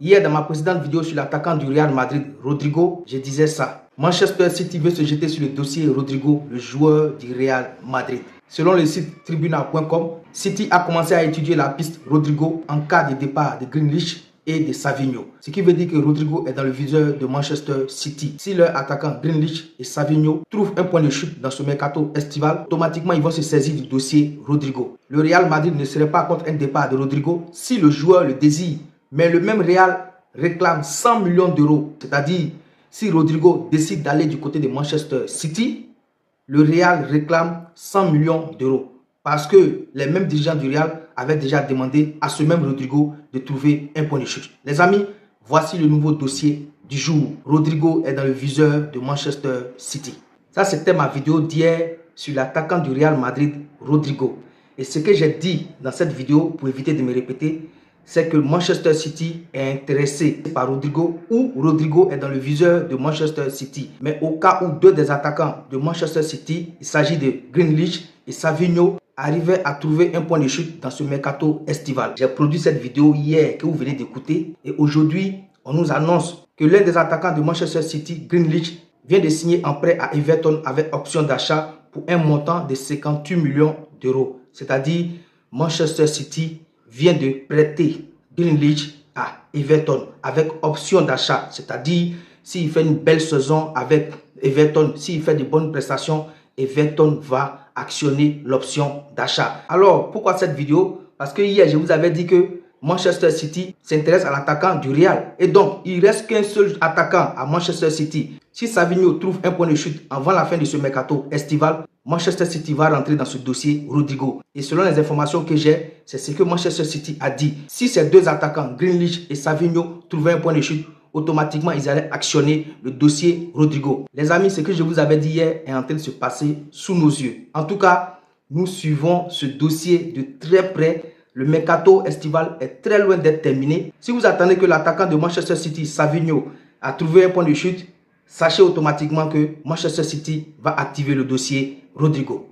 Hier, dans ma précédente vidéo sur l'attaquant du Real Madrid, Rodrigo, je disais ça. Manchester City veut se jeter sur le dossier Rodrigo, le joueur du Real Madrid. Selon le site tribuna.com, City a commencé à étudier la piste Rodrigo en cas de départ de Grealish et de Savinho. Ce qui veut dire que Rodrigo est dans le viseur de Manchester City. Si leurs attaquants Grealish et Savinho trouvent un point de chute dans ce mercato estival, automatiquement ils vont se saisir du dossier Rodrigo. Le Real Madrid ne serait pas contre un départ de Rodrigo si le joueur le désire. Mais le même Real réclame 100 millions d'euros. C'est-à-dire, si Rodrigo décide d'aller du côté de Manchester City, le Real réclame 100 millions d'euros. Parce que les mêmes dirigeants du Real avaient déjà demandé à ce même Rodrigo de trouver un point de chute. Les amis, voici le nouveau dossier du jour. Rodrigo est dans le viseur de Manchester City. Ça, c'était ma vidéo d'hier sur l'attaquant du Real Madrid, Rodrigo. Et ce que j'ai dit dans cette vidéo, pour éviter de me répéter, c'est que Manchester City est intéressé par Rodrigo ou Rodrigo est dans le viseur de Manchester City. Mais au cas où deux des attaquants de Manchester City, il s'agit de Grealish et Savinho, arrivaient à trouver un point de chute dans ce mercato estival. J'ai produit cette vidéo hier que vous venez d'écouter et aujourd'hui, on nous annonce que l'un des attaquants de Manchester City, Grealish, vient de signer en prêt à Everton avec option d'achat pour un montant de 58 millions d'euros. C'est-à-dire, Manchester City vient de prêter Grealish à Everton avec option d'achat. C'est-à-dire, s'il fait une belle saison avec Everton, s'il fait de bonnes prestations, Everton va actionner l'option d'achat. Alors, pourquoi cette vidéo? Parce que hier, je vous avais dit que Manchester City s'intéresse à l'attaquant du Real. Et donc, il ne reste qu'un seul attaquant à Manchester City. Si Savinho trouve un point de chute avant la fin de ce mercato estival, Manchester City va rentrer dans ce dossier Rodrigo. Et selon les informations que j'ai, c'est ce que Manchester City a dit. Si ces deux attaquants, Grealish et Savinho, trouvaient un point de chute, automatiquement, ils allaient actionner le dossier Rodrigo. Les amis, ce que je vous avais dit hier est en train de se passer sous nos yeux. En tout cas, nous suivons ce dossier de très près. Le mercato estival est très loin d'être terminé. Si vous attendez que l'attaquant de Manchester City, Savinho, a trouvé un point de chute, sachez automatiquement que Manchester City va activer le dossier Rodrigo.